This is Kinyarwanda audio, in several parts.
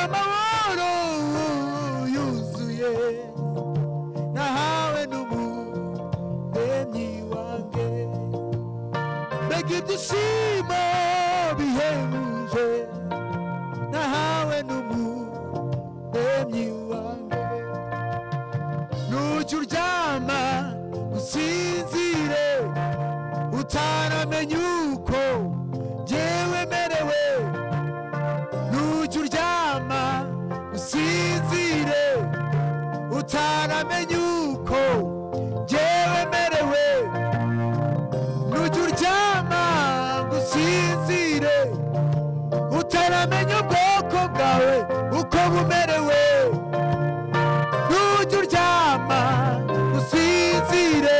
amahoro yuzuye nahawe n'umuremyi wanjye mbega ibyishimo bihebuje nahawe n'umuremyi wanjye nujya uryama usinzire utaramenye uko jyewe merewe nujya uryama usinzire utaramenye uko jyewe merewe nujya uryama usinzire utaramenya ubwoko bwawe uko bumerewe nujya uryama usinzire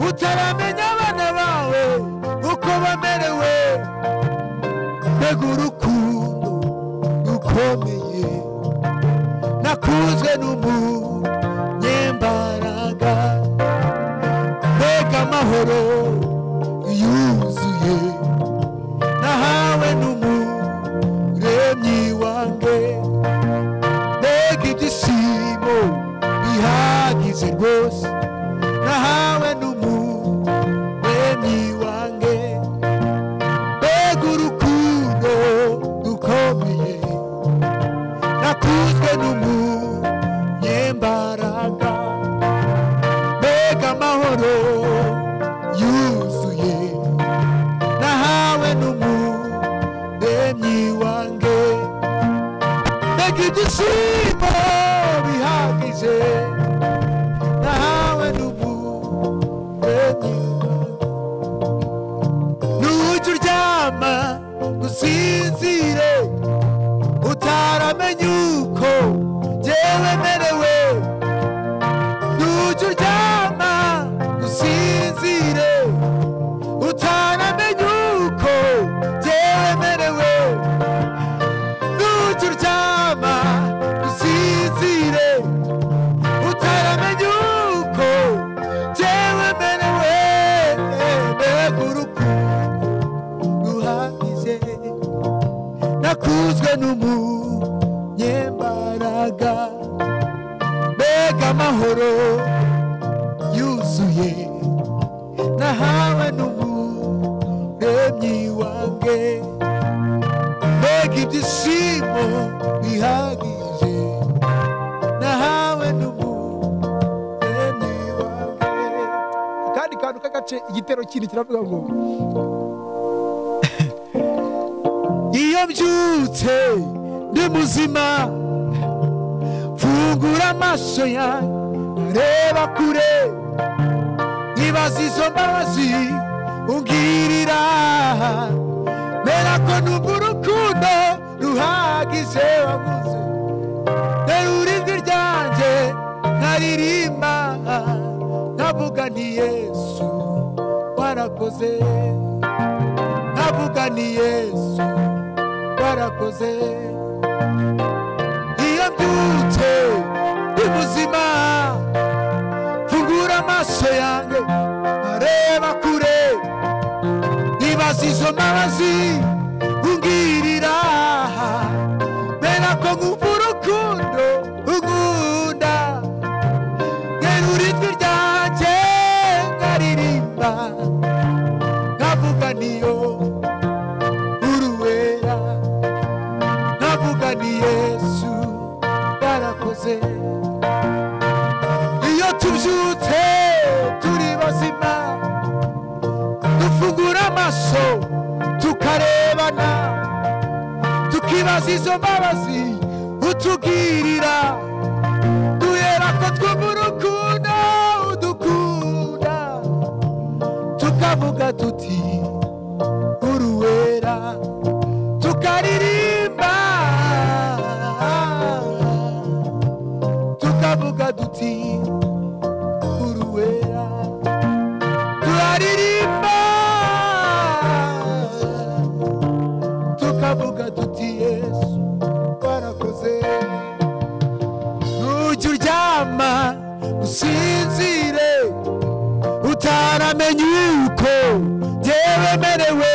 utaramenya abana bawe uko bamerewe mbega urukundo rukomeye nakuzwe n'umunyembaraga mbega amahoro yuzuye nahawe n'umuremyi wanjye mbega ibyishimo bihagije rwose nahawe n'umuremyi wanjye mbega urukundo rukomeye nakuzwe n'umunyembaraga mbega amahoro yuzuye nahawe n'umuremyi wanjye mbega ibyishimo bihagije nahawe n'umuremyi nujya uryama usinzire utaramenya uko jyewe merewe nujya uryama usinzire utaramenya uko jyewe merewe nujya uryama usinzire utaramenya uko jyewe merewe mbega urukundo ruhagije nakuzwe n'umunyembaraga mbega amahoro yuzuye nahawe n'umuremyi wanjye mbega ibyishimo bihagije nahawe n'umuremyi wanjye akandi kantu k'agace igitero kindi kiravuga ngo iyo mbyutse ndi muzima mfungura amaso yanjye nkareba kure nkibaza izo mbabazi ungirira mera ko numva urukundo ruhagije waguze terura ijwi ryanjye nkaririmba nkavuga nti Yesu warakoze nkavuga nti Yesu warakoze iyo mbyutse ndi muzima mfungura amaso yanjye nkareba kure nkibaza izo mbabazi ungirira mera ko nkumva urukundo unkunda terura ijwi ryanjye nkaririmba nkavuga niyo uruwera nkavuga ni Yesu warakoze iyo tubyutse turi bazima dufungura amaso tukarebana tukibaza izo mbabazi utugirira duhera ko twumva urukundo udukunda tukavuga tuti uruwera tukaririmba tukavuga tuti uruwera turaririmba tukavuga tuti Yesu warakoze nujya uryama usinzire utaramenya uko jyewe merewe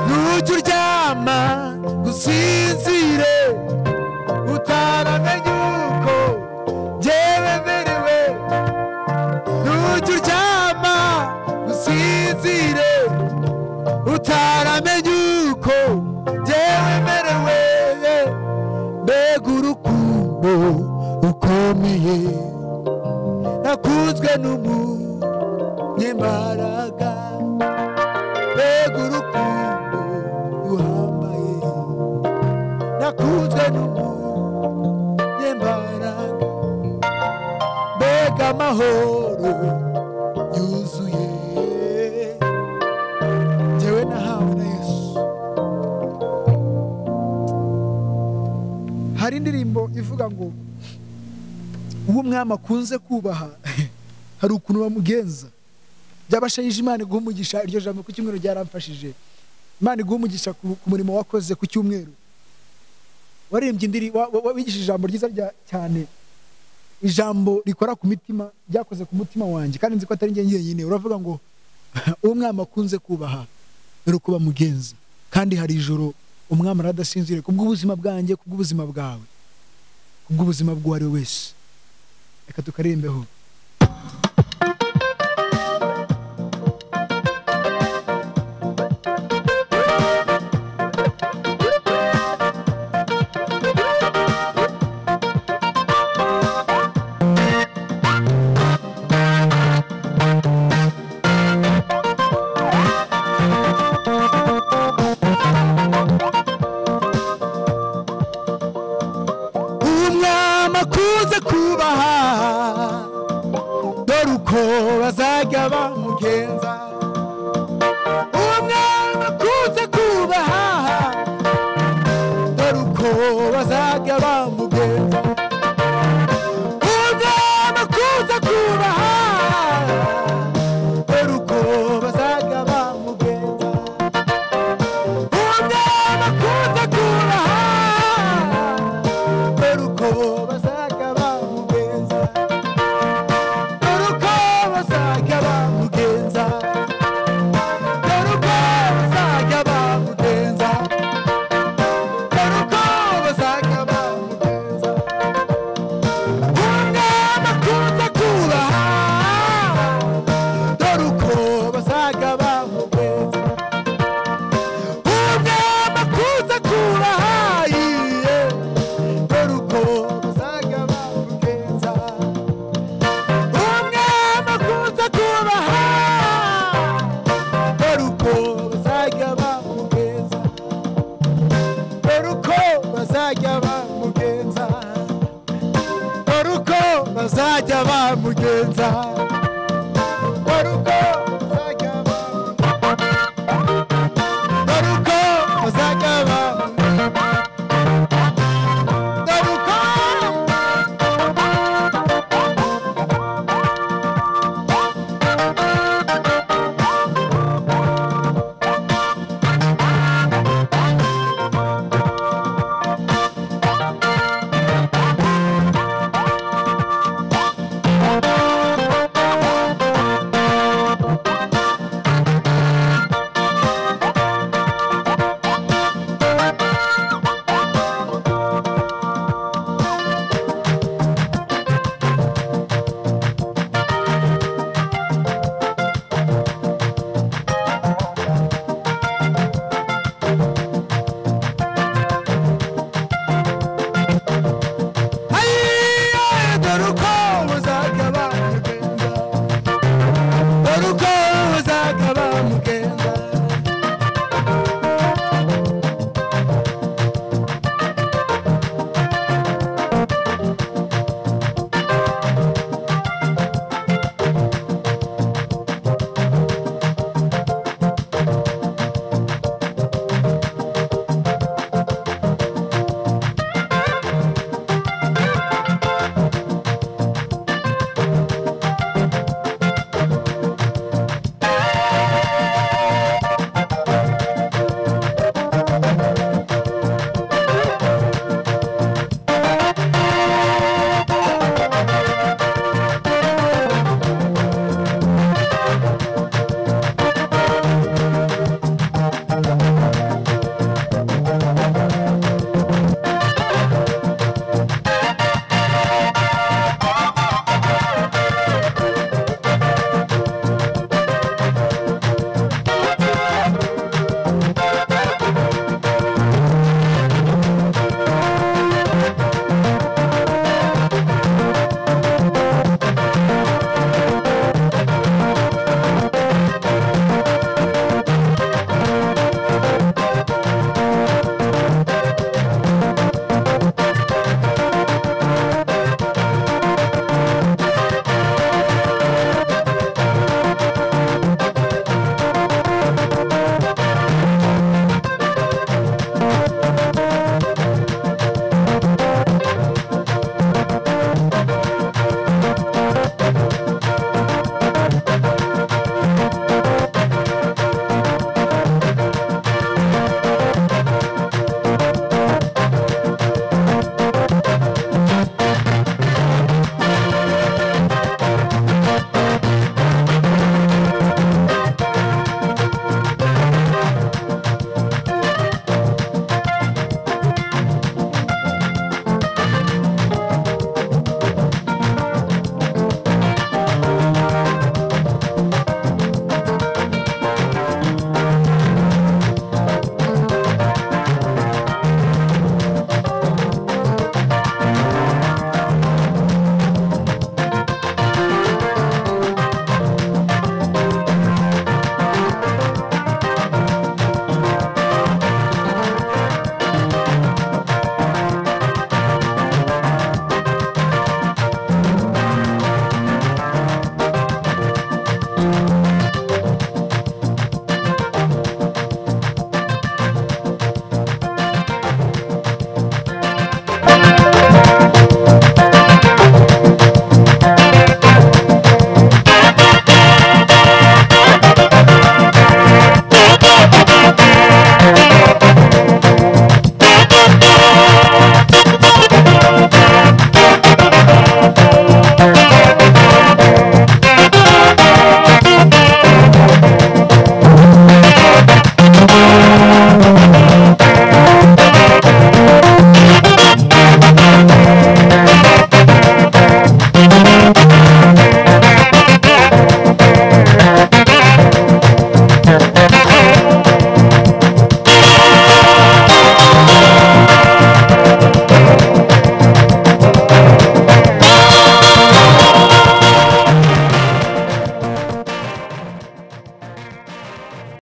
nujya uryama usinzire nakuzwe n'umunyembaraga mbega urukundo ruhambaye nakuzwe n'umunyembaraga mbega amahoro yuzuye njyewe nahawe na Yesu. Hari indirimbo ivuga ngo uwo umwami akunze kubaha hari ukuntu bamugenza. Byabashayije Imana iguhe umugisha. Iryo jambo ku cyumweru ryaramfashije. Imana iguhe umugisha ku murimo wakoze ku cyumweru. Waririmbye wigishije ijambo ryiza cyane, ijambo rikora ku mitima, ryakoze ku mutima wanjye kandi nzi ko atari njye nyine. Uravuga ngo uwo umwami akunze kubaha dore uko bamugenza, kandi hari ijoro umwami aradasinzire kubw'ubuzima bwanjye, kubw'ubuzima bwawe, kubw'ubuzima bw'uwo ari we wese. Reka tukarembeho. Bazajya bamugenza umwami akunze kubaha dore uko bazajya bamugenza umwami akunze kubaha dore uko bazajya bamugenza umwami akunze kubaha dore uko bazajya bamugenza bazajya bamugenza